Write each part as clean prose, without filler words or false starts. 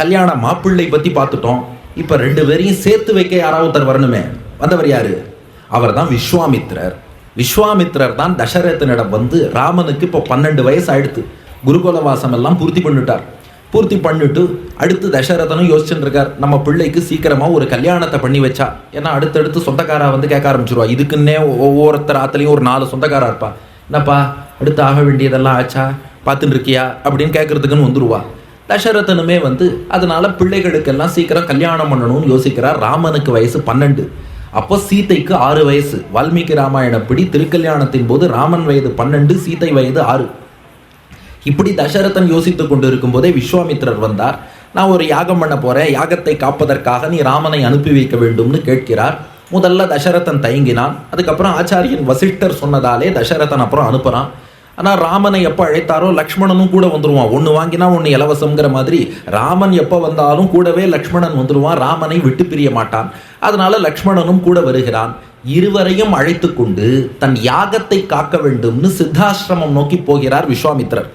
கல்யாண மாப்பிள்ளை பற்றி பார்த்துட்டோம். இப்போ 2 பேரையும் சேர்த்து வைக்க யாராவது ஒருத்தர் வரணுமே. வந்தவர் யாரு? அவர் தான் விஸ்வாமித்திரர். விஸ்வாமித்திரர் தான் தசரதனிடம் வந்து ராமனுக்கு இப்போ 12 வயசு ஆயிடுத்து, குருகுலவாசம் எல்லாம் பூர்த்தி பண்ணிட்டார். பூர்த்தி பண்ணிட்டு அடுத்து தசரதனும் யோசிச்சுட்டு இருக்கார், நம்ம பிள்ளைக்கு சீக்கிரமாக ஒரு கல்யாணத்தை பண்ணி வச்சா, ஏன்னா அடுத்தடுத்து சொந்தக்காரா வந்து கேட்க ஆரம்பிச்சிருவா. இதுக்குன்னே ஒவ்வொருத்தர் ஆத்துலையும் ஒரு 4 சொந்தக்காரா இருப்பா. என்னப்பா அடுத்து ஆக வேண்டியதெல்லாம் ஆச்சா, பார்த்துட்டு இருக்கியா அப்படின்னு கேட்கறதுக்குன்னு வந்துருவா. தசரதனுமே வந்து அதனால பிள்ளைகளுக்கெல்லாம் சீக்கிரம் கல்யாணம் பண்ணணும்னு யோசிக்கிறார். ராமனுக்கு வயசு 12, அப்போ சீதைக்கு 6 வயசு. வால்மீகி ராமாயணப்படி திருக்கல்யாணத்தின் போது ராமன் வயது 12, சீதை வயது 6. இப்படி தசரதன் யோசித்து கொண்டு இருக்கும் போதே விஸ்வாமித்திரர் வந்தார். நான் ஒரு யாகம் பண்ண போறேன், யாகத்தை காப்பதற்காக நீ ராமனை அனுப்பி வைக்க வேண்டும்னு கேட்கிறார். முதல்ல தசரதன் தயங்கினான். அதுக்கப்புறம் ஆச்சாரியன் வசிஷ்டர் சொன்னதாலே தசரதன் அப்புறம் அனுப்புறான். ஆனால் ராமனை எப்போ அழைத்தாரோ லக்ஷ்மணனும் கூட வந்துடுவான். ஒன்று வாங்கினா ஒன்று இலவசங்கிற மாதிரி ராமன் எப்போ வந்தாலும் கூடவே லக்ஷ்மணன் வந்துடுவான். ராமனை விட்டு பிரிய மாட்டான். அதனால லக்ஷ்மணனும் கூட வருகிறான். இருவரையும் அழைத்து கொண்டு தன் யாகத்தை காக்க வேண்டும்னு சித்தாசிரமம் நோக்கி போகிறார் விஸ்வாமித்திரர்.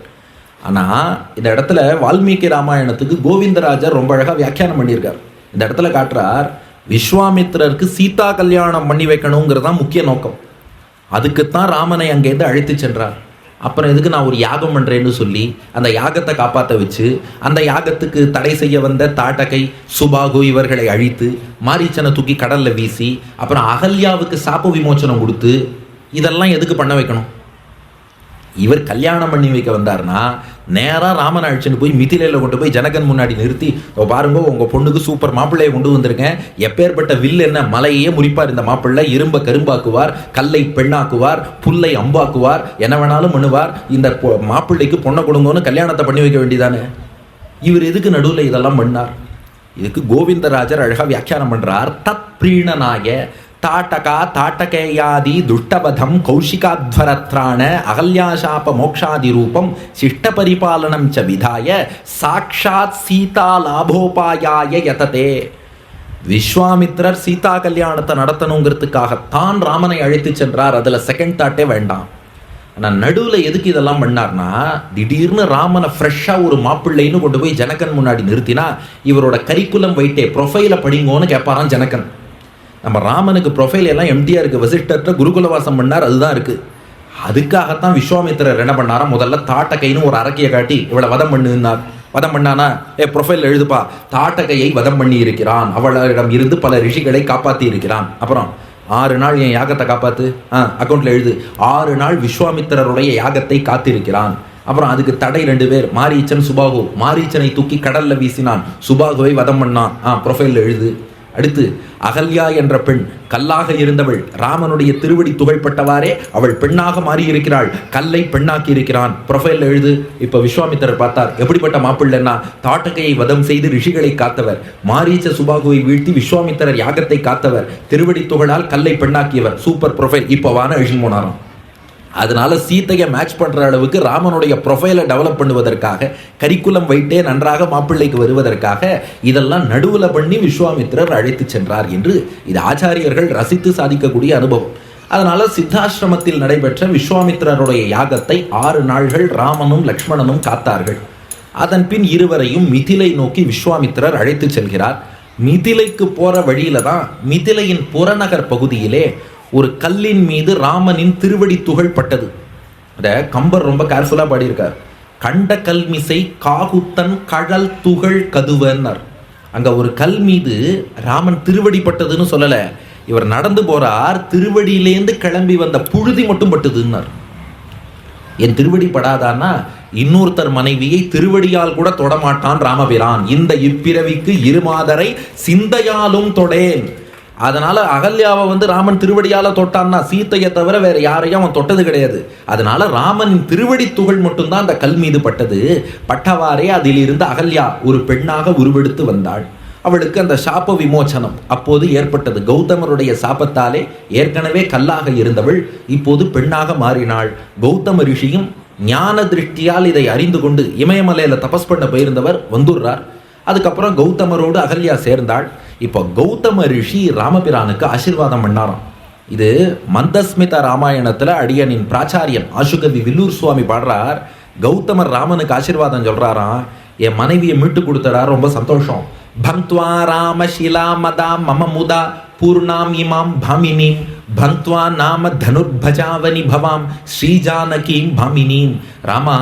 ஆனால் இந்த இடத்துல வால்மீகி ராமாயணத்துக்கு கோவிந்தராஜர் ரொம்ப அழகாக வியாக்கியானம் பண்ணியிருக்கார். இந்த இடத்துல காட்டுறார், விஸ்வாமித்திரருக்கு சீதா கல்யாணம் பண்ணி வைக்கணுங்கிறது தான் முக்கிய நோக்கம். அதுக்குத்தான் ராமனை அங்கேருந்து அழைத்து சென்றார். அப்புறம் எதுக்கு நான் ஒரு யாகம் பண்ணுறேன்னு சொல்லி அந்த யாகத்தை காப்பாற்ற வச்சு அந்த யாகத்துக்கு தடை செய்ய வந்த தாட்டகை, சுபாகு இவர்களை அழித்து மாரீச்சனை தூக்கி கடலில் வீசி அப்புறம் அகல்யாவுக்கு சாப விமோச்சனம் கொடுத்து இதெல்லாம் எதுக்கு பண்ண வைக்கணும்? இவர் கல்யாணம் பண்ணி வைக்க வந்தார்னா நேராக ராமன் அழிச்சுன்னு போய் மிதிலையில் கொண்டு போய் ஜனகன் முன்னாடி நிறுத்தி, பாருங்க உங்கள் பொண்ணுக்கு சூப்பர் மாப்பிள்ளையை கொண்டு வந்திருக்கேன், எப்பேற்பட்ட வில் என்ன மலையே முறிப்பார் இந்த மாப்பிள்ளை, இரும்ப கரும்பாக்குவார், கல்லை பெண்ணாக்குவார், புல்லை அம்பாக்குவார், என்ன வேணாலும் பண்ணுவார், இந்த மாப்பிள்ளைக்கு பொண்ணை கொடுங்கன்னு கல்யாணத்தை பண்ணி வைக்க வேண்டியதானே. இவர் எதுக்கு நடுவில் இதெல்லாம் பண்ணார்? இதுக்கு கோவிந்தராஜர் அழகாக வியாக்கியானம் பண்ணுறார். தத் பிரீணனாய தாட்டகா தாட்டகேயாதி துஷ்டபதம் கௌஷிகாத்வரத்ராண அகல்யாசாப மோக்ஷாதி ரூபம் சிஷ்ட பரிபாலனம் ச விதாய சாக்ஷாத் சீதா லாபோபாயாய யததே. விஸ்வாமித்திரர் சீதா கல்யாணத்தை நடத்தணுங்கிறதுக்காகத்தான் ராமனை அழைத்து சென்றார். அதில் செகண்ட் தாட்டே வேண்டாம். ஆனால் நடுவில் எதுக்கு இதெல்லாம் பண்ணார்னா, திடீர்னு ராமனை ஃப்ரெஷ்ஷாக ஒரு மாப்பிள்ளைன்னு கொண்டு போய் ஜனகன் முன்னாடி நிறுத்தினா இவரோட கரிக்குலம் வைட்டே ப்ரொஃபைலை படிங்கோன்னு கேட்பாரான் ஜனகன். நம்ம ராமனுக்கு ப்ரொஃபைல் எல்லாம் எம்டியாக இருக்குது, வசிஷ்டர்கிட்ட குருகுலவாசம் பண்ணார், அதுதான் இருக்குது. அதுக்காகத்தான் விஸ்வாமித்திரர் என்ன பண்ணாரா, முதல்ல தாட்டகைன்னு ஒரு அரக்கியை காட்டி இவளை வதம் பண்ணுனார். வதம் பண்ணானா, ப்ரொஃபைல் எழுதுப்பா, தாட்டகையை வதம் பண்ணி இருக்கிறான், அவளிடம் இருந்து பல ரிஷிகளை காப்பாற்றி இருக்கிறான். அப்புறம் 6 நாள் என் யாகத்தை காப்பாற்று, அக்கௌண்ட்டில் எழுது, 6 நாள் விஸ்வாமித்திரருடைய யாகத்தை காத்திருக்கிறான். அப்புறம் அதுக்கு தடை 2 பேர், மாரீச்சன் சுபாகு. மாரீச்சனை தூக்கி கடலில் வீசினான், சுபாகுவை வதம் பண்ணான், ப்ரொஃபைலில் எழுது. அடுத்து அகல்யா என்ற பெண் கல்லாக இருந்தவள், ராமனுடைய திருவடி துகள்பட்டவாறே அவள் பெண்ணாக மாறியிருக்கிறாள், கல்லை பெண்ணாக்கி இருக்கிறான், ப்ரொஃபைல் எழுது. இப்போ விஸ்வாமித்திரர் பார்த்தார், எப்படிப்பட்ட மாப்பிள்ளைன்னா தாட்டகையை வதம் செய்து ரிஷிகளை காத்தவர், மாரீச்ச சுபாகுவை வீழ்த்தி விஸ்வாமித்திரர் யாகத்தை காத்தவர், திருவடி துகளால் கல்லை பெண்ணாக்கியவர், சூப்பர் ப்ரொஃபைல். இப்போ வான எழுதி போனாராம். அதனால சீத்தையை மேட்ச் பண்ணுற அளவுக்கு ராமனுடைய ப்ரொஃபைலை டெவலப் பண்ணுவதற்காக, கரிக்குலம் வைட்டே நன்றாக மாப்பிள்ளைக்கு வருவதற்காக இதெல்லாம் நடுவில் பண்ணி விஸ்வாமித்திரர் அழைத்து சென்றார் என்று இது ஆச்சாரியர்கள் ரசித்து சாதிக்கக்கூடிய அனுபவம். அதனால சித்தாசிரமத்தில் நடைபெற்ற விஸ்வாமித்திரருடைய யாகத்தை 6 நாள்கள் ராமனும் லக்ஷ்மணனும் காத்தார்கள். அதன் பின் இருவரையும் மிதிலை நோக்கி விஸ்வாமித்திரர் அழைத்து செல்கிறார். மிதிலைக்கு போற வழியில தான் மிதிலையின் புறநகர் பகுதியிலே ஒரு கல்லின் மீது ராமனின் திருவடி துகள் பட்டது. அதை கம்பர் ரொம்ப கேர்ஃபுல்லாக பாடியிருக்கார். கண்ட கல்மிசை காகுத்தன் கழல் துகள் கதுவன்னார். அங்கே ஒரு கல் மீது ராமன் திருவடி பட்டதுன்னு சொல்லலை, இவர் நடந்து போறார், திருவடியிலேருந்து கிளம்பி வந்த புழுதி மட்டும் பட்டுதுன்னார். என் திருவடி படாதான்னா இன்னொருத்தர் மனைவியை திருவடியால் கூட தொடமாட்டான் ராமபிரான், இந்த இப்பிறவிக்கு இருமாதரை சிந்தையாலும் தொடேன். அதனால அகல்யாவை ராமன் திருவடியால தொட்டான்னா சீத்தையை தவிர வேற யாரையும் அவன் தொட்டது கிடையாது. அதனால ராமனின் திருவடி துகள் மட்டும்தான் அந்த கல் மீது பட்டது. பட்டவாறே அதில் இருந்து அகல்யா ஒரு பெண்ணாக உருவெடுத்து வந்தாள். அவளுக்கு அந்த சாப விமோச்சனம் அப்போது ஏற்பட்டது. கௌதமருடைய சாபத்தாலே ஏற்கனவே கல்லாக இருந்தவள் இப்போது பெண்ணாக மாறினாள். கௌதம ரிஷியும் ஞான திருஷ்டியால் இதை அறிந்து கொண்டு இமயமலையில தபஸ் பண்ண போயிருந்தவர் வந்துடுறார். அதுக்கப்புறம் கௌதமரோடு அகல்யா சேர்ந்தாள். இப்போ கௌதம ரிஷி ராமபிரானுக்கு ஆசீர்வாதம் பண்ணாராம். இது மந்தஸ்மித ராமாயணத்தில் அடியனின் பிராச்சாரியன் ஆசுகவி வில்லூர் சுவாமி பாடுறார். கௌதமர் ராமனுக்கு ஆசீர்வாதம் சொல்றாராம், என் மனைவியை மீட்டு கொடுத்தடா, ரொம்ப சந்தோஷம். பங்க்வா ராமசிலா மதா மம முதா பூர்ணாம் இமாம் பாமினீம் பங்க்வா நாம தனுர்பஜாவனி பவாம் ஸ்ரீஜானகீம் பாமினீம். ராமா,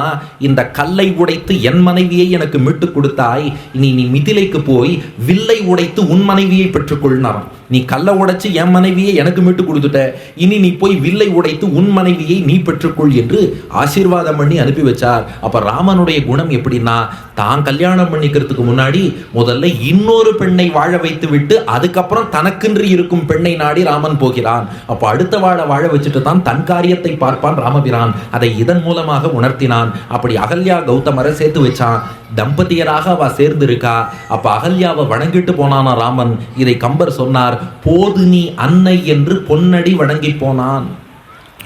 இந்த கல்லை உடைத்து என் மனைவியை எனக்கு மீட்டு கொடுத்தாய், இனி நீ மிதிலைக்கு போய் வில்லை உடைத்து உன் மனைவியை பெற்றுக்கொள்னாராம். நீ கல்லை உடைச்சு என் மனைவியை எனக்கு மீட்டு கொடுத்துட்ட, இனி நீ போய் வில்லை உடைத்து உன் மனைவியை நீ பெற்றுக்கொள் என்று ஆசீர்வாதம் பண்ணி அனுப்பி வச்சார். அப்ப ராமனுடைய குணம் எப்படின்னா, தான் கல்யாணம் பண்ணிக்கிறதுக்கு முன்னாடி முதல்ல இன்னொரு பெண்ணை வாழ வைத்து விட்டு அதுக்கப்புறம் தனக்கென்று இருக்கும் பெண்ணை நாடி ராமன் போகிறான். அப்ப அடுத்த வாழ வச்சுட்டு தான் தன் காரியத்தை பார்ப்பான் ராமபிரான். அதை இதன் மூலமாக உணர்த்தினான். அப்படி அகல்யா கௌதமரை சேர்த்து வச்சான். தம்பதியராக அவ சேர்ந்து இருக்கா. அப்ப அகல்யாவை வணங்கிட்டு போனானா ராமன். இதை கம்பர் சொன்னார், போது நீ அன்னை என்று பொன்னடி வணங்கி போனான்.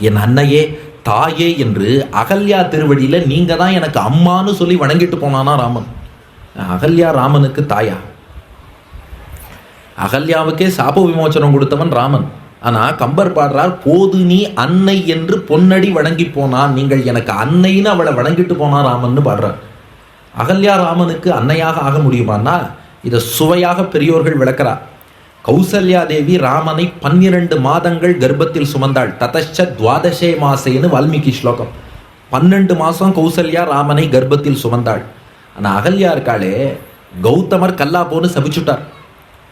என் அன்னையே தாயே என்று அகல்யா திருவடியில நீங்க தான் எனக்கு அம்மான்னு சொல்லி வணங்கிட்டு போனானா ராமன். அகல்யா ராமனுக்கு தாயா? அகல்யாவுக்கே சாப விமோச்சனம் கொடுத்தவன் ராமன். ஆனா கம்பர் பாடுறார், போது நீ அன்னை என்று பொன்னடி வணங்கி போனான். நீங்கள் எனக்கு அன்னைன்னு அவளை வணங்கிட்டு போனா ராமன்னு பாடுறார். அகல்யா ராமனுக்கு அன்னையாக ஆக முடியுமான்னா இதை சுவையாக பெரியோர்கள் விளக்கிறார். கௌசல்யா தேவி ராமனை 12 மாதங்கள் கர்ப்பத்தில் சுமந்தாள். ததச்ச துவாதசே மாசேன்னு வால்மீகி ஸ்லோகம். 12 மாசம் கௌசல்யா ராமனை கர்ப்பத்தில் சுமந்தாள். ஆனா அகல்யா இருக்காளே, கௌதமர் கல்லா போன்னு சபிச்சுட்டார்.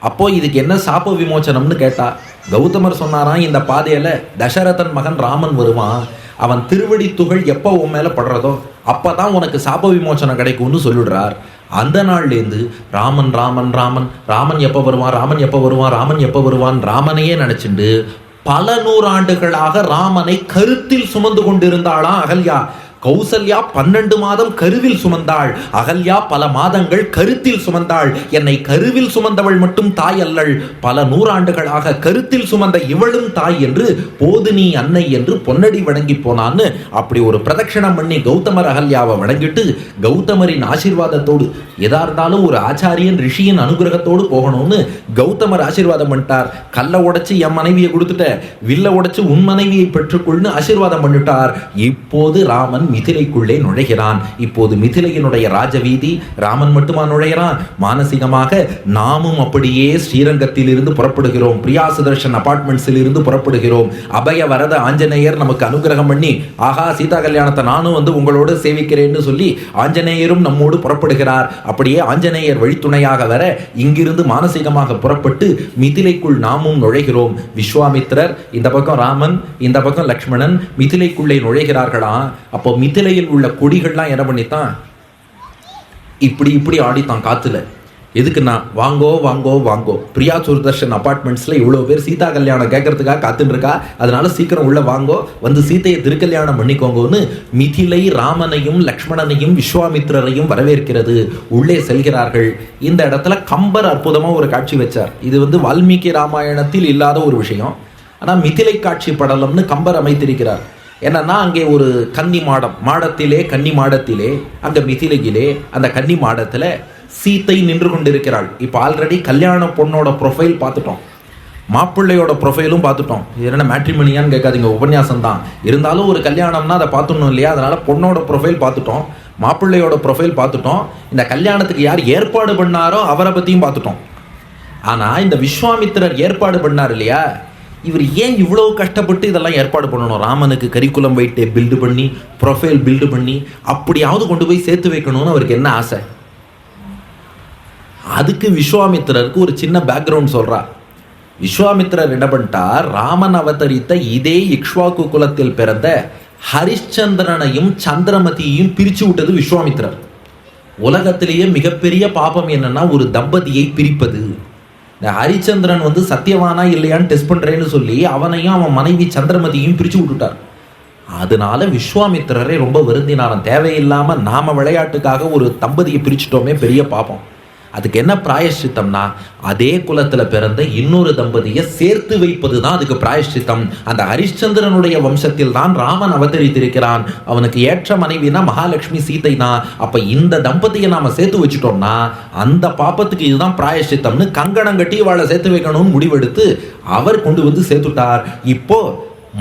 அப்போ இதுக்கு என்ன சாப விமோச்சனம்னு கேட்டா, கௌதமர் சொன்னாராம், இந்த பாதையில தசரதன் மகன் ராமன் வருவான், அவன் திருவடி துகள் எப்போ உன் மேல படுறதோ அப்பதான் உனக்கு சாப விமோச்சனம் கிடைக்கும்னு சொல்லிடுறார். அந்த நாள்லேருந்து ராமன் ராமன் ராமன் ராமன் எப்போ வருவான், ராமன் எப்போ வருவான், ராமன் எப்போ வருவான் ராமனையே நினைச்சுண்டு பல நூறாண்டுகளாக ராமனை கருத்தில் சுமந்து கொண்டிருந்தாளாம் அகல்யா. கௌசல்யா 12 மாதம் கருவில் சுமந்தாள். அகல்யா பல மாதங்கள் கருத்தில் சுமந்தாள். என்னை கருவில் சுமந்தவள் மட்டும் தாய் அல்லள், பல நூறாண்டுகளாக கருத்தில் சுமந்த இவளும் தாய் என்று போது நீ அன்னை என்று பொன்னடி வணங்கி போனான்னு அப்படி ஒரு பிரதட்சணம் பண்ணி கௌதமர் அகல்யாவை வணங்கிட்டு கௌதமரின் ஆசீர்வாதத்தோடு, எதா இருந்தாலும் ஒரு ஆச்சாரியன் ரிஷியின் அனுகிரகத்தோடு போகணும்னு கௌதமர் ஆசீர்வாதம் பண்ணிட்டார். கல்லை உடைச்சு என் மனைவியை கொடுத்துட்ட, வில்ல உடைச்சு உன் மனைவியை பெற்றுக்கொள்னு ஆசீர்வாதம் பண்ணிட்டார். இப்போது ராமன் மிதிலைக்குள்ளே நுழைகிறான். இப்போது மிதிலையினுடைய ராஜவீதி ராமன் மட்டுமா நுழைகிறான், மானசீகமாக நாமும் அப்படியே ஸ்ரீரங்கத்தில் இருந்து புறப்படுகிறோம். பிரியா சுதர்ஷன் அபார்ட்மெண்ட்ஸில் இருந்து புறப்படுகிறோம். அபய வரத ஆஞ்சநேயர் நமக்கு அனுகிரகம் பண்ணி, ஆகா சீதா கல்யாணத்தை நானும் வந்து உங்களோடு சேவிக்கிறேன்னு சொல்லி ஆஞ்சநேயரும் நம்மோடு புறப்படுகிறார். அப்படியே ஆஞ்சநேயர் வழித்துணையாக வர இங்கிருந்து மானசீகமாக புறப்பட்டு மிதிலைக்குள் நாமும் நுழைகிறோம். விஸ்வாமித்திரர் இந்த பக்கம், ராமன் இந்த பக்கம், லக்ஷ்மணன் மிதிலைக்குள்ளே நுழைகிறார்களாம். அப்போ மிதிலையில் உள்ள கொடிகள்லாம் என்ன பண்ணித்தான், இப்படி இப்படி ஆடித்தான் காத்துல. எதுக்குன்னா, வாங்கோ வாங்கோ வாங்கோ, பிரியா சுதர்ஷன் அபார்ட்மெண்ட்ஸ்ல இவ்வளவு பேர் சீதா கல்யாணம் கேட்கறதுக்காக காத்துட்டு இருக்கா, அதனால சீக்கிரம் உள்ள வாங்கோ, வந்து சீதையை திருக்கல்யாணம் பண்ணிக்கோங்கன்னு மிதிலை ராமனையும் லக்ஷ்மணனையும் விஸ்வாமித்திரரையும் வரவேற்கிறது. உள்ளே செல்கிறார்கள். இந்த இடத்துல கம்பர் அற்புதமா ஒரு காட்சி வச்சார். இது வந்து வால்மீகி ராமாயணத்தில் இல்லாத ஒரு விஷயம். ஆனா மிதிலை காட்சி படலம்னு கம்பர் அமைத்திருக்கிறார். என்னன்னா, அங்கே ஒரு கன்னி மாடத்திலே கன்னி மாடத்திலே அங்க மிதிலையிலே அந்த கன்னி மாடத்துல சீத்தை நின்று கொண்டிருக்கிறாள். இப்போ ஆல்ரெடி கல்யாண பொண்ணோட ப்ரொஃபைல் பார்த்துட்டோம், மாப்பிள்ளையோட ப்ரொஃபைலும் பார்த்துட்டோம். இது என்ன மேட்ரிமோனியான்னு கேட்காதீங்க, உபன்யாசம் தான். இருந்தாலும் ஒரு கல்யாணம்னா அதை பார்த்துடணும் இல்லையா? அதனால பொண்ணோட ப்ரொஃபைல் பார்த்துட்டோம், மாப்பிள்ளையோட ப்ரொஃபைல் பார்த்துட்டோம், இந்த கல்யாணத்துக்கு யார் ஏற்பாடு பண்ணாரோ அவரை பற்றியும் பார்த்துட்டோம். ஆனால் இந்த விஸ்வாமித்திரர் ஏற்பாடு பண்ணார் இல்லையா, இவர் ஏன் இவ்வளவு கஷ்டப்பட்டு இதெல்லாம் ஏற்பாடு பண்ணணும்? ராமனுக்கு கரிக்குலம் வைட்டே பில்டு பண்ணி, ப்ரொஃபைல் பில்டு பண்ணி, அப்படியாவது கொண்டு போய் சேர்த்து வைக்கணும்னு அவருக்கு என்ன ஆசை? அதுக்கு விஸ்வாமித்திரருக்கு ஒரு சின்ன பேக்ரவுண்ட் சொல்றார். விஸ்வாமித்திரர் என்ன பண்ணிட்டார், ராமன் அவதரித்த இதே இக்ஷ்வாக்கு குலத்தில் பிறந்த ஹரிச்சந்திரனையும் சந்திரமதியையும் பிரிச்சு விட்டது விஸ்வாமித்திரர். உலகத்திலேயே மிகப்பெரிய பாபம் என்னன்னா, ஒரு தம்பதியை பிரிப்பது. இந்த ஹரிச்சந்திரன் வந்து சத்தியவானா இல்லையான்னு டெஸ்ட் பண்றேன்னு சொல்லி அவனையும் அவன் மனைவி சந்திரமதியையும் பிரிச்சு விட்டுட்டார். அதனால விஸ்வாமித்திரரை ரொம்ப வருந்தினாராம். தேவையில்லாம நாம விளையாட்டுக்காக ஒரு தம்பதியை பிரிச்சுட்டோமே, பெரிய பாபம். அதுக்கு என்ன பிராயஷ்சித்தம்னா, அதே குலத்துல பிறந்த இன்னொரு தம்பதியை சேர்த்து வைப்பது தான் அதுக்கு பிராயஷ்சித்தம். அந்த ஹரிச்சந்திரனுடைய வம்சத்தில் தான் ராமன் அவதரித்திருக்கிறான். அவனுக்கு ஏற்ற மனைவினா மகாலட்சுமி சீதை தான். அப்ப இந்த தம்பதியை நாம சேர்த்து வச்சுட்டோம்னா அந்த பாப்பத்துக்கு இதுதான் பிராயஷ்சித்தம்னு கங்கணம் கட்டி வாழை சேர்த்து வைக்கணும்னு முடிவெடுத்து அவர் கொண்டு வந்து சேர்த்துட்டார். இப்போ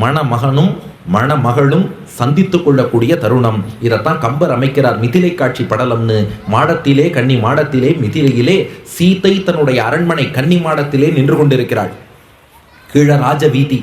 மணமகனும் மணமகளும் சந்தித்து கொள்ளக்கூடிய தருணம். இதைத்தான் கம்பர் அமைக்கிறார் மிதிலை காட்சி படலம்னு. மாடத்திலே கன்னி மாடத்திலே மிதிலையிலே சீதை தன்னுடைய அரண்மனை கன்னி மாடத்திலே நின்று கொண்டிருக்கிறாள். கீழே ராஜவீதி,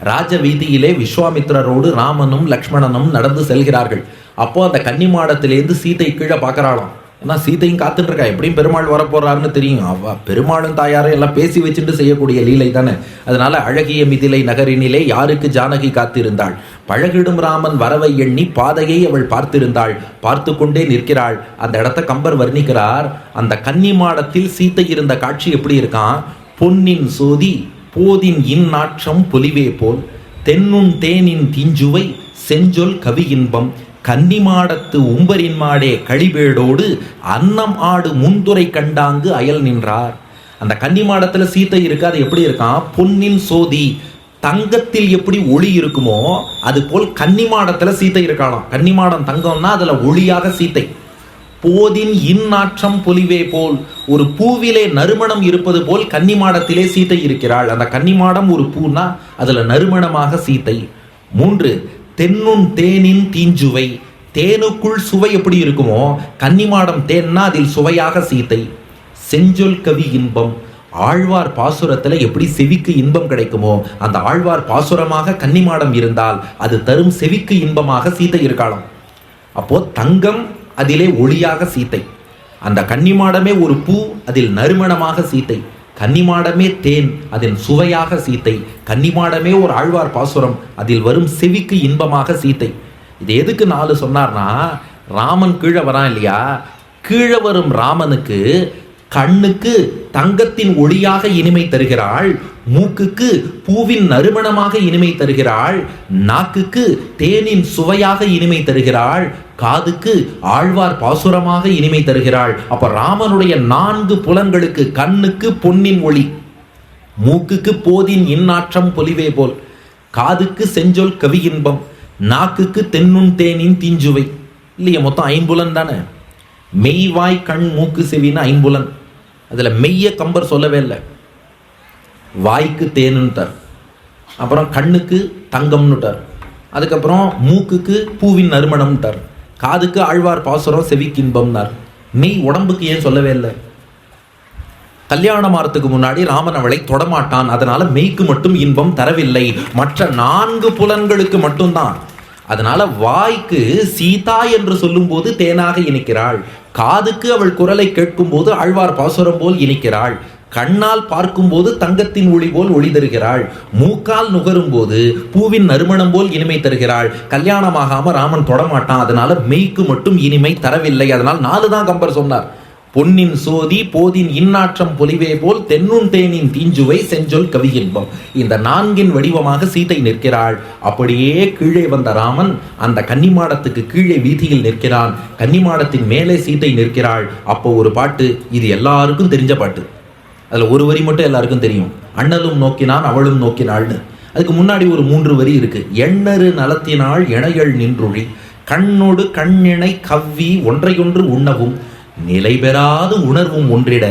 ராஜவீதியிலே விஸ்வாமித்திரரோடு ராமனும் லக்ஷ்மணனும் நடந்து செல்கிறார்கள். அப்போ அந்த கன்னி மாடத்திலேருந்து சீதை கீழே பார்க்கறாளாம். ஏன்னா சீதையும் காத்துட்டு இருக்கா, எப்படியும் பெருமாள் வரப்போறாருன்னு தெரியும். பெருமாளும் தாயாரும் எல்லாம் பேசி வச்சுட்டு செய்யக்கூடிய லீலை தானே. அதனால அழகிய மிதிலை நகரினிலே யாருக்கு ஜானகி காத்திருந்தாள், பழகிடும் ராமன் வரவை எண்ணி பாதையை அவள் பார்த்திருந்தாள், பார்த்து கொண்டே நிற்கிறாள். அந்த இடத்த கம்பர் வர்ணிக்கிறார். அந்த கன்னி மாடத்தில் சீதை இருந்த காட்சி எப்படி இருக்கான், பொன்னின் சோதி போதின் இந்நாற்றம் பொலிவே போல் தென்னுன் தேனின் தீஞ்சுவை செஞ்சொல் கவி இன்பம் கன்னிமாடத்து உம்பரின் மாடே கழிவேடோடு அன்னம் ஆடு முன்துரை கண்டாங்கு அயல் நின்றார். அந்த கன்னிமாடத்தில் சீத்தை இருக்கு. அது எப்படி இருக்கான், பொன்னின் சோதி, தங்கத்தில் எப்படி ஒளி இருக்குமோ அது போல் கன்னிமாடத்தில் சீத்தை இருக்காளாம். கன்னிமாடம் தங்கம்னா அதுல ஒளியாக சீத்தை. போதின் இந்நாற்றம் பொலிவே போல், ஒரு பூவிலே நறுமணம் இருப்பது போல் கன்னிமாடத்திலே சீத்தை இருக்கிறாள். அந்த கன்னிமாடம் ஒரு பூனா அதுல நறுமணமாக சீத்தை. 3, தென்னுன் தேனின் தீஞ்சுவை, தேனுக்குள் சுவை எப்படி இருக்குமோ கன்னிமாடம் தேன்னா அதில் சுவையாக சீத்தை. செஞ்சொல் கவி இன்பம், ஆழ்வார் பாசுரத்துல எப்படி செவிக்கு இன்பம் கிடைக்குமோ அந்த ஆழ்வார் பாசுரமாக கன்னிமாடம் இருந்தால் அது தரும் செவிக்கு இன்பமாக சீத்தை இருக்காளாம். அப்போ தங்கம் அதிலே ஒளியாக சீத்தை, அந்த கன்னிமாடமே ஒரு பூ அதில் நறுமணமாக சீத்தை, கன்னிமாடமே தேன் அதில் சுவையாக சீத்தை, கன்னிமாடமே ஒரு ஆழ்வார் பாசுரம் அதில் வரும் செவிக்கு இன்பமாக சீத்தை. இது எதுக்கு 4 சொன்னார்னா, ராமன் கீழே வரான் இல்லையா, கீழே வரும் ராமனுக்கு கண்ணுக்கு தங்கத்தின் ஒளியாக இனிமை தருகிறாள், மூக்குக்கு பூவின் நறுமணமாக இனிமை தருகிறாள், நாக்குக்கு தேனின் சுவையாக இனிமை தருகிறாள், காதுக்கு ஆழ்வார் பாசுரமாக இனிமை தருகிறாள். அப்ப ராமனுடைய 4 புலன்களுக்கு, கண்ணுக்கு பொன்னின் ஒளி, மூக்குக்கு போதின் இந்நாற்றம் பொலிவே போல், காதுக்கு செஞ்சொல் கவி இன்பம், நாக்குக்கு தென்னுன் தேனின் தீஞ்சுவை. இல்லையா, மொத்தம் 5 புலன் தானே. மெய்வாய் கண் மூக்கு செவின்னு 5 புலன். அதுல மெய்ய கம்பர் சொல்லவே இல்லை. வாய்க்கு தேனுன்ட்டார், அப்புறம் கண்ணுக்கு தங்கம்னுட்டார், அதுக்கப்புறம் மூக்குக்கு பூவின் நறுமணம்ட்டார், காதுக்கு ஆழ்வார் பாசுரம் செவிக்கு இன்பம்னார். மெய் உடம்புக்கு ஏன் சொல்லவே இல்லை? கல்யாணம் ஆறதுக்கு முன்னாடி ராமன் அவளை தொடமாட்டான், அதனால மெய்க்கு மட்டும் இன்பம் தரவில்லை, மற்ற 4 புலன்களுக்கு மட்டும்தான். அதனால வாய்க்கு சீதா என்று சொல்லும் போது தேனாக இனிக்கிறாள், காதுக்கு அவள் குரலை கேட்கும் போது ஆழ்வார் பாசுரம் போல் இனிக்கிறாள், கண்ணால் பார்க்கும் போது தங்கத்தின் ஒளி போல் ஒளி தருகிறாள், மூக்கால் நுகரும் போது பூவின் நறுமணம் போல் இனிமை தருகிறாள். கல்யாணமாகாம ராமன் தொடமாட்டான், அதனால மெய்க்கு மட்டும் இனிமை தரவில்லை. அதனால் 4 தான் கம்பர் சொன்னார். பொன்னின் சோதி போதின் இந்நாற்றம் பொலிவே போல் தென்னுன் தேனின் தீஞ்சுவை செஞ்சொல் கவி இன்பம். இந்த 4 வடிவமாக சீதை நிற்கிறாள். அப்படியே கீழே வந்த ராமன் அந்த கன்னிமாடத்துக்கு கீழே வீதியில் நிற்கிறான். கன்னிமாடத்தின் மேலே சீதை நிற்கிறாள். அப்போ ஒரு பாட்டு, இது எல்லாருக்கும் தெரிஞ்ச பாட்டு. அதில் ஒரு வரி மட்டும் எல்லாருக்கும் தெரியும், அண்ணலும் நோக்கினான் அவளும் நோக்கினாள்னு. அதுக்கு முன்னாடி ஒரு 3 வரி இருக்கு. எண்ணறு நலத்தினாள் எணையள் நின்றுழி கண்ணோடு கண்ணிணை கவ்வி ஒன்றையொன்று உண்ணவும் நிலை பெறாத உணர்வும் ஒன்றிட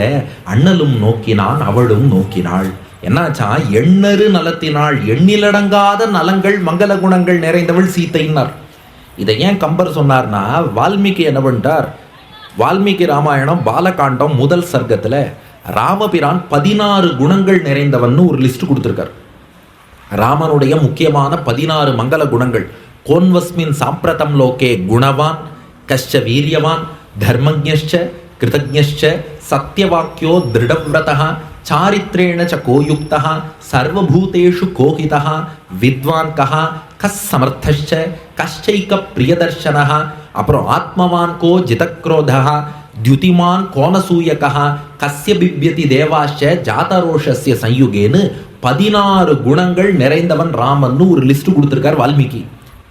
அண்ணலும் நோக்கினான் அவளும் நோக்கினாள். என்னாச்சா, எண்ணறு நலத்தினாள், எண்ணிலடங்காத நலங்கள் மங்கள குணங்கள் நிறைந்தவள் சீத்தைன்னார். இதை ஏன் கம்பர் சொன்னார்னா, வால்மீகி என்ன பண்ணிட்டார், வால்மீகி ராமாயணம் பாலகாண்டம் முதல் சர்க்கத்துல ராமபிரான் 16 குணங்கள் நிறைந்தவன் ஒரு லிஸ்ட் கொடுத்திருக்கார். ராமனுடைய முக்கியமான 16 மங்கள குணங்கள். கோன்வஸ்மின் சாம்பிரதம் லோகே குணவான் கஷ்ட வீரியவான் தர்மஜ்ஞ கிருதஜ்ஞ சத்யவாக்கியோ திருடவ்ரதः சாரித்ரேண ச கோயுக்தः சர்வபூதேஷு கோஹிதः வித்வான் கஹ கஸ் சமர்த்தश्च கஷ்டைக பிரியதர்ஷனः, அப்புறம் ஆத்மவான் கோ ஜிதக்ரோதः द्युतिमान कोनसूयकः कस्य बिभ्यति देवाश्च जातरोषस्य संयुगेன்னு 16 குணங்கள் நிறைந்தவன் ராமன்னு ஒரு லிஸ்ட் கொடுத்திருக்கார் வால்மீகி.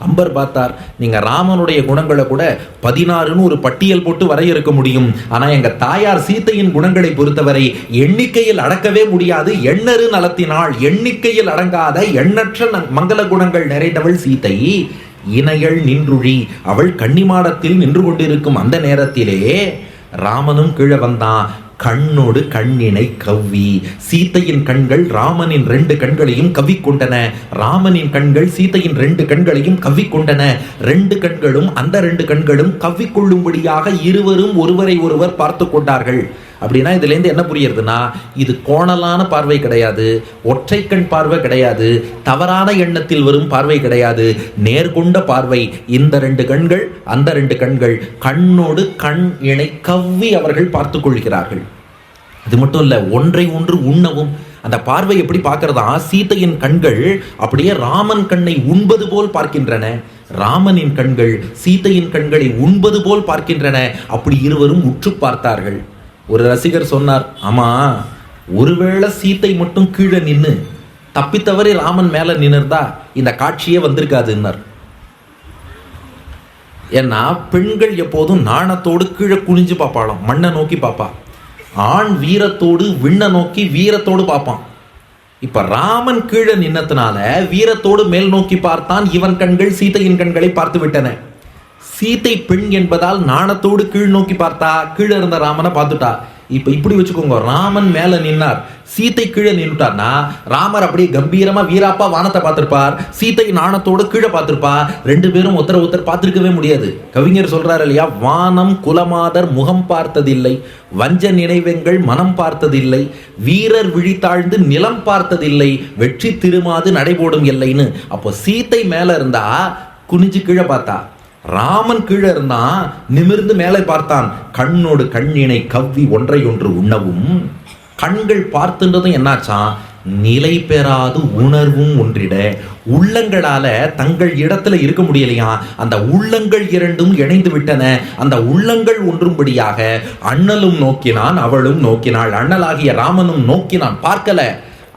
கம்பர் பார்த்தார், நீங்க ராமனுடைய குணங்களை கூட 16ன்னு ஒரு பட்டியல் போட்டு வரையறுக்க முடியும், ஆனா எங்க தாயார் சீத்தையின் குணங்களை பொறுத்தவரை எண்ணிக்கையில் அடக்கவே முடியாது. எண்ணறு நலத்தினாள், எண்ணிக்கையில் அடங்காத எண்ணற்ற மங்கள குணங்கள் நிறைந்தவள் சீத்தை. இணையள் நின்றுழி, அவள் கன்னிமாடத்தில் நின்று கொண்டிருக்கும் அந்த நேரத்திலே ராமனும் கீழே வந்தான். கண்ணோடு கண்ணினை கவ்வி. சீதையின் கண்கள் ராமனின் 2 கண்களையும் கவ்விக்கொண்டன. ராமனின் கண்கள் சீதையின் 2 கண்களையும் கவ்விக்கொண்டன. 2 கண்களும் அந்த 2 கண்களும் கவ்விக்கொள்ளும்படியாக இருவரும் ஒருவரை ஒருவர் பார்த்து கொண்டார்கள். அப்படின்னா இதுல இருந்து என்ன புரியுறதுன்னா, இது கோணலான பார்வை கிடையாது, ஒற்றை கண் பார்வை கிடையாது, தவறான எண்ணத்தில் வரும் பார்வை கிடையாது, நேர்கொண்ட பார்வை. இந்த 2 கண்கள் அந்த 2 கண்கள் கண்ணோடு கண் இணை கவ்வி அவர்கள் பார்த்து கொள்கிறார்கள். அது மட்டும் இல்ல, ஒன்றை ஒன்று உண்ணவும். அந்த பார்வை எப்படி பார்க்கிறதா, சீதையின் கண்கள் அப்படியே ராமன் கண்ணை உண்பது போல் பார்க்கின்றன, ராமனின் கண்கள் சீதையின் கண்களை உண்பது போல் பார்க்கின்றன. அப்படி இருவரும் உற்று பார்த்தார்கள். ஒரு ரசிகர் சொன்னார், ஆமா, ஒருவேளை சீத்தை மட்டும் கீழே நின்று தப்பித்தவரை ராமன் மேல நின்னுதா இந்த காட்சியே வந்திருக்காதுன்னார். ஏன்னா பெண்கள் எப்போதும் நாணத்தோடு கீழே குனிஞ்சு பார்ப்பாளாம், மண்ணை நோக்கி பார்ப்பா. ஆண் வீரத்தோடு விண்ணை நோக்கி வீரத்தோடு பார்ப்பான். இப்ப ராமன் கீழே நின்னதுனால வீரத்தோடு மேல் நோக்கி பார்த்தான். இவன் கண்கள் சீதையின் கண்களை பார்த்து விட்டன. சீதை பெண் என்பதால் நாணத்தோடு கீழ் நோக்கி பார்த்தா, கீழே இருந்த ராமனை பார்த்துட்டா. இப்ப இப்படி வச்சுக்கோங்க, ராமன் மேல நின்னார், சீத்தை கீழே நின்னுட்டார்னா ராமர் அப்படியே கம்பீரமா வீராப்பா வானத்தை பார்த்திருப்பார், சீத்தை நாணத்தோடு கீழே பார்த்திருப்பா. 2 பேரும் ஒருத்தர் பார்த்திருக்கவே முடியாது. கவிஞர் சொல்றாரு இல்லையா, வானம் குலமாதர் முகம் பார்த்ததில்லை, வஞ்ச நினைவெங்கள் மனம் பார்த்ததில்லை, வீரர் விழித்தாழ்ந்து நிலம் பார்த்ததில்லை, வெற்றி திருமாது நடைபோடும் எல்லைன்னு. அப்போ சீத்தை மேல இருந்தா குனிஞ்சு கீழே பார்த்தா, ராமன் கீழே இருந்தான் நிமிர்ந்து மேலே பார்த்தான். கண்ணோடு கண்ணினை கவ்வி ஒன்றை ஒன்று உண்ணவும். கண்கள் பார்த்துன்றதும் என்னாச்சான், நிலை பெறாது உணர்வும் ஒன்றிட. உள்ளங்களால தங்கள் இடத்துல இருக்க முடியலையா, அந்த உள்ளங்கள் 2ம் இணைந்து விட்டன. அந்த உள்ளங்கள் ஒன்றும்படியாக அண்ணலும் நோக்கினான் அவளும் நோக்கினாள். அண்ணலாகிய ராமனும் நோக்கினான், பார்க்கல.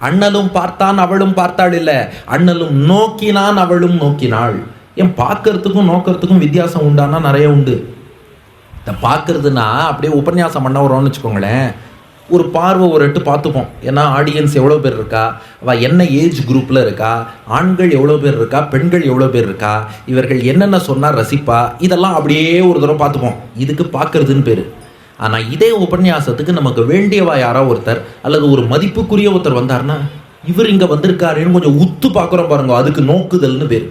அண்ணலும் பார்த்தான் அவளும் பார்த்தாள் இல்ல, அண்ணலும் நோக்கினான் அவளும் நோக்கினாள். ஏன் பார்க்கறதுக்கும் நோக்கிறதுக்கும் வித்தியாசம் உண்டானா நிறைய உண்டு. இந்த பார்க்கறதுனா அப்படியே உபன்யாசம் பண்ண வரோம்னு வச்சுக்கோங்களேன், ஒரு பார்வை ஒரு எட்டு பார்த்துப்போம். ஏன்னா ஆடியன்ஸ் எவ்வளோ பேர் இருக்கா, அவள் என்ன ஏஜ் குரூப்பில் இருக்கா, ஆண்கள் எவ்வளோ பேர் இருக்கா, பெண்கள் எவ்வளோ பேர் இருக்கா, இவர்கள் என்னென்ன சொன்னால் ரசிப்பா, இதெல்லாம் அப்படியே ஒரு தடவை பார்த்துப்போம். இதுக்கு பார்க்கறதுன்னு பேர். ஆனால் இதே உபன்யாசத்துக்கு நமக்கு வேண்டியவா யாரோ ஒருத்தர் அல்லது ஒரு மதிப்புக்குரிய ஒருத்தர் வந்தார்னா, இவர் இங்கே வந்திருக்காருன்னு கொஞ்சம் உத்து பார்க்குறோம் பாருங்க, அதுக்கு நோக்குதல்னு பேர்.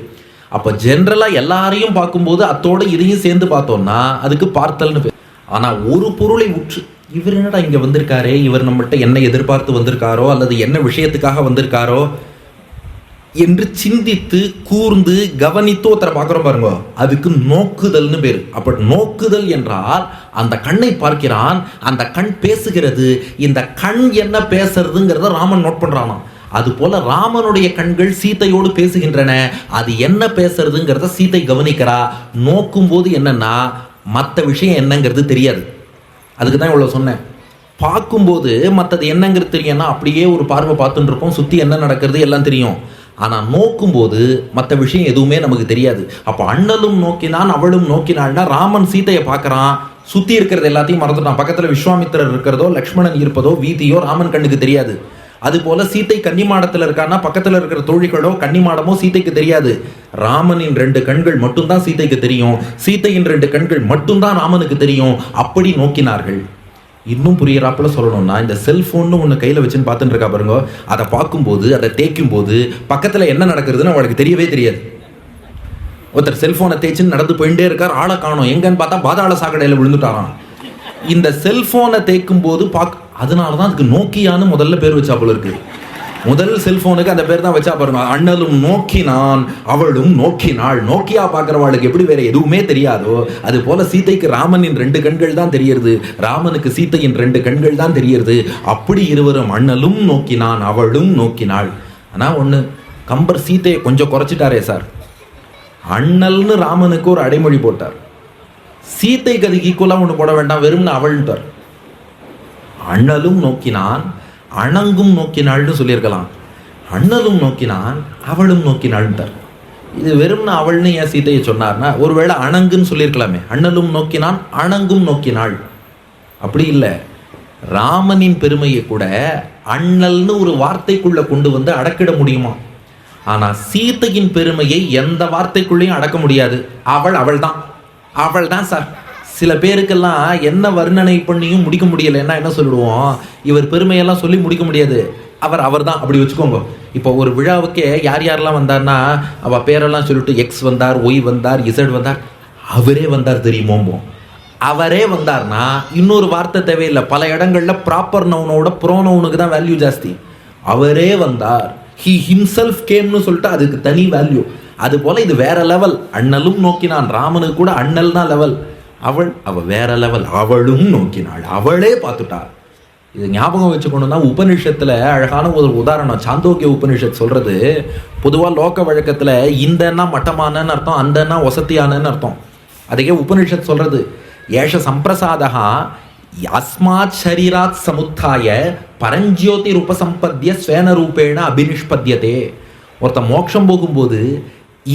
அப்போ ஜென்ரலாக எல்லாரையும் பார்க்கும்போது அத்தோட இதையும் சேர்ந்து பார்த்தோம்னா அதுக்கு பார்த்தல்னு பேர். ஆனால் ஒரு பொருளை உற்று, இவர் என்னடா இங்கே வந்திருக்காரே, இவர் நம்மகிட்ட என்ன எதிர்பார்த்து வந்திருக்காரோ அல்லது என்ன விஷயத்துக்காக வந்திருக்காரோ என்று சிந்தித்து கூர்ந்து கவனித்து ஒருத்தரை பார்க்குறோம் பாருங்க, அதுக்கு நோக்குதல்னு பேர். அப்ப நோக்குதல் என்றால் அந்த கண்ணை பார்க்கிறான், அந்த கண் பேசுகிறது. இந்த கண் என்ன பேசுறதுங்கிறத ராமன் நோட் பண்றானா. அது போல ராமனுடைய கண்கள் சீத்தையோடு பேசுகின்றன. அது என்ன பேசுறதுங்கிறத சீத்தை கவனிக்கிறா. நோக்கும் போது என்னன்னா மற்ற விஷயம் என்னங்கிறது தெரியாது. அதுக்கு தான் இவ்வளவு சொன்னேன். பார்க்கும்போது மற்றது என்னங்கிறது தெரியும்னா அப்படியே ஒரு பார்வை பார்த்துட்டு இருப்போம், சுத்தி என்ன நடக்கிறது எல்லாம் தெரியும். ஆனா நோக்கும்போது மற்ற விஷயம் எதுவுமே நமக்கு தெரியாது. அப்ப அண்ணலும் நோக்கினான் அவளும் நோக்கினாள்னா ராமன் சீத்தையை பார்க்கறான், சுத்தி இருக்கிறது எல்லாத்தையும் மறந்துட்டான். பக்கத்துல விஸ்வாமித்திரர் இருக்கிறதோ லக்ஷ்மணன் இருப்பதோ வீதியோ ராமன் கண்ணுக்கு தெரியாது. அது போல சீத்தை கன்னிமாடத்தில் இருக்கான்னா பக்கத்தில் இருக்கிற தோழிகளோ கன்னிமாடமோ சீத்தைக்கு தெரியாது. ராமனின் 2 கண்கள் மட்டும்தான் சீத்தைக்கு தெரியும், சீத்தையின் 2 கண்கள் மட்டும்தான் ராமனுக்கு தெரியும். அப்படி நோக்கினார்கள். இன்னும் புரியறாப்புல சொல்லணும்னா, இந்த செல்போன் ஒன்று கையில் வச்சுன்னு பார்த்துட்டு இருக்கா பாருங்க, அதை பார்க்கும்போது அதை தேய்க்கும் போது பக்கத்தில் என்ன நடக்கிறதுன்னு அவளுக்கு தெரியவே தெரியாது. ஒருத்தர் செல்போனை தேய்ச்சின்னு நடந்து போயிட்டே இருக்கார், ஆளை காணோம், எங்கன்னு பார்த்தா பாதாள சாக்கடையில் விழுந்துட்டாராம். இந்த செல்போனை தேய்க்கும் போது அதனாலதான் அதுக்கு நோக்கியான்னு முதல்ல பேர் வச்சா போல இருக்கு. முதல் செல்போனுக்கு அந்த பேர் தான் வச்சா பாருங்க. அண்ணலும் நோக்கினான் அவளும் நோக்கினாள். நோக்கியா பார்க்கிறவாளுக்கு எப்படி வேற எதுவுமே தெரியாதோ அது போல சீதைக்கு ராமனின் 2 கண்கள் தான் தெரியுது, ராமனுக்கு சீத்தையின் 2 கண்கள் தான் தெரியுது. அப்படி இருவரும் அண்ணலும் நோக்கினான் அவளும் நோக்கினாள். ஆனா ஒண்ணு, கம்பர் சீத்தையை கொஞ்சம் குறைச்சிட்டாரே சார். அண்ணல்னு ராமனுக்கு ஒரு அடைமொழி போட்டார், சீத்தைக்கு அதுக்கு ஈக்குவலா ஒண்ணு போட வேண்டாம், வெறும்னு அவள்ட்டார். அண்ணலும் நோக்கினான் அணங்கும் நோக்கினாள்னு சொல்லியிருக்கலாம், அண்ணலும் நோக்கினான் அவளும் நோக்கினாள்ன்றார். இது வெறும்னா அவள்னு ஏன் சீதையை சொன்னார்னா, ஒருவேளை அணங்குன்னு சொல்லியிருக்கலாமே. அண்ணலும் நோக்கினான் அணங்கும் நோக்கினாள் அப்படி இல்லை. ராமனின் பெருமையை கூட அண்ணல்னு ஒரு வார்த்தைக்குள்ள கொண்டு வந்து அடக்கிட முடியுமா? ஆனா சீதையின் பெருமையை எந்த வார்த்தைக்குள்ளேயும் அடக்க முடியாது. அவள் தான் சார். சில பேருக்கெல்லாம் என்ன வர்ணனை பண்ணியும் முடிக்க முடியலைன்னா என்ன சொல்லிடுவோம், இவர் பெருமையெல்லாம் சொல்லி முடிக்க முடியாது, அவர் தான், அப்படி வச்சுக்கோங்க. இப்போ ஒரு விழாவுக்கே யார் யாரெல்லாம் வந்தார்னா அவள் பேரெல்லாம் சொல்லிட்டு எக்ஸ் வந்தார், ஒய் வந்தார், இசட் வந்தார், அவரே வந்தார் தெரியுமோம்போம். அவரே வந்தார்னா இன்னொரு வார்த்தை தேவையில்லை. பல இடங்களில் ப்ராப்பர் நவுனோட ப்ரோனவுனுக்கு தான் வேல்யூ ஜாஸ்தி. அவரே வந்தார், ஹி ஹிம்செல்ஃப் கேம்னு சொல்லிட்டு அதுக்கு தனி வேல்யூ. அது போல இது வேற லெவல். அண்ணலும் நோக்கினான், ராமனுக்கு கூட அண்ணல் தான் லெவல். அவள் வேற லெவல், அவளும் நோக்கினாள், அவளே பார்த்துட்டாள். இது ஞாபகம் வச்சுக்கணும்னா உபனிஷத்துல அழகான ஒரு உதாரணம். சாந்தோக்கிய உபனிஷத் சொல்றது, பொதுவாக லோக வழக்கத்துல இந்தன்னா மட்டமானன்னு அர்த்தம், அந்தன்னா வசத்தியானன்னு அர்த்தம். அதுக்கே உபனிஷத் சொல்றது, ஏஷ சம்பிரசாதா அஸ்மாத் ஷரீராத் சமுத்தாய பரஞ்சோதி ரூபசம்பத்திய ஸ்வேன ரூபேண அபினிஷ்பத்தியதே. ஒருத்தன் மோட்சம் போகும்போது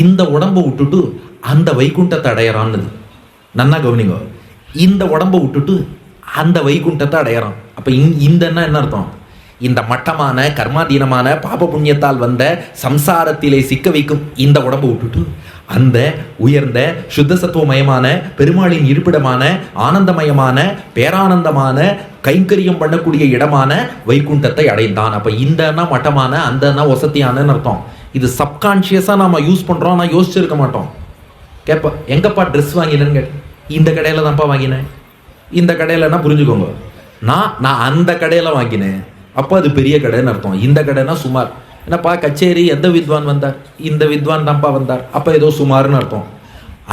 இந்த உடம்பை விட்டுட்டு அந்த வைகுண்டத்தை அடையறான்னு. நன்னா கவனிங்க, இந்த உடம்பை விட்டுட்டு அந்த வைகுண்டத்தை அடையறான். அப்ப இந்தன்னா என்ன அர்த்தம்? இந்த மட்டமான கர்மாதீனமான பாப புண்ணியத்தால் வந்த சம்சாரத்திலே சிக்க வைக்கும் இந்த உடம்பை விட்டுட்டு அந்த உயர்ந்த சுத்த சத்துவமயமான பெருமாளின் இருப்பிடமான ஆனந்தமயமான பேரானந்தமான கைங்கரியம் பண்ணக்கூடிய இடமான வைகுண்டத்தை அடைந்தான். அப்ப இந்தன்னா மட்டமான, அந்தன்னா வசதியானன்னு அர்த்தம். இது சப்கான்ஷியஸா நாம யூஸ் பண்றோம், நான் யோசிச்சிருக்க மாட்டோம். கேட்ப, எங்கப்பா ட்ரெஸ் வாங்கினேன்னு கேட்டேன், இந்த கடையில தான்ப்பா வாங்கினேன். இந்த கடையிலன்னா புரிஞ்சுக்கோங்க, நான் அந்த கடையில வாங்கினேன், அப்போ அது பெரிய கடைன்னு அர்த்தம். இந்த கடைனா சுமார். என்னப்பா கச்சேரி எந்த வித்வான் வந்தார், இந்த வித்வான் தான்ப்பா வந்தார், அப்போ ஏதோ சுமார்னு அர்த்தம்.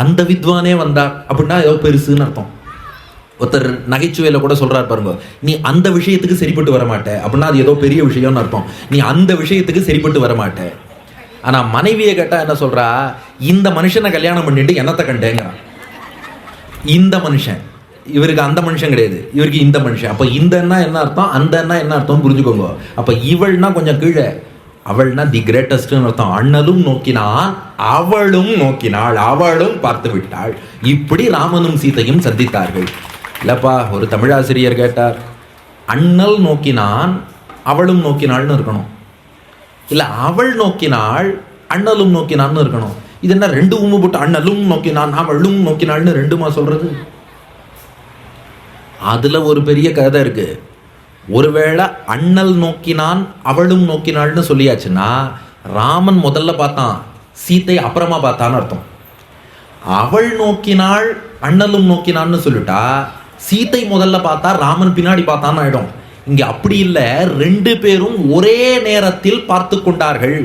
அந்த வித்வானே வந்தார் அப்படின்னா ஏதோ பெருசுன்னு அர்த்தம். ஒருத்தர் நகைச்சுவையில் கூட சொல்றாரு பாருங்க, நீ அந்த விஷயத்துக்கு சரிப்பட்டு வரமாட்ட அப்படின்னா அது ஏதோ பெரிய விஷயம்னு அர்த்தம். நீ அந்த விஷயத்துக்கு சரிப்பட்டு வரமாட்ட. ஆனா மனைவியை கேட்டா என்ன சொல்றா, இந்த மனுஷனை கல்யாணம் பண்ணிட்டு என்னத்தை கண்டேங்கிறான். இந்த மனுஷன், இவருக்கு அந்த மனுஷன் கிடையாது, இவருக்கு இந்த மனுஷன். அப்ப இந்தன்னா என்ன அர்த்தம், அந்தன்னா என்ன அர்த்தம் புரிஞ்சுக்கோங்க. அப்ப இவள்னா கொஞ்சம் கீழே, அவள்னா தி கிரேட்டஸ்ட்னு அர்த்தம். அண்ணலும் நோக்கினான், அவளும் நோக்கினாள், அவளும் பார்த்து விட்டாள். இப்படி ராமனும் சீதையும் சந்தித்தார்கள். இல்லப்பா, ஒரு தமிழாசிரியர் கேட்டார், அண்ணல் நோக்கினான் அவளும் நோக்கினாள்னு இருக்கணும், இல்ல அவள் நோக்கினாள் அண்ணலும் நோக்கினான்னு இருக்கணும். இது என்ன ரெண்டு உம்மு போட்டு அண்ணலும் நோக்கினான் அவளும் நோக்கினாள்னு ரெண்டுமா சொல்றது? அதுல ஒரு பெரிய கதை இருக்கு. ஒருவேளை அண்ணல் நோக்கினான் அவளும் நோக்கினாள்னு சொல்லியாச்சுன்னா ராமன் முதல்ல பார்த்தான், சீத்தை அப்புறமா பார்த்தான்னு அர்த்தம். அவள் நோக்கினாள் அண்ணலும் நோக்கினான்னு சொல்லிட்டா சீத்தை முதல்ல பார்த்தா ராமன் பின்னாடி பார்த்தான்னு ஆயிடும். இங்க அப்படி இல்லை, ரெண்டு பேரும் ஒரே நேரத்தில் பார்த்து கொண்டார்கள்.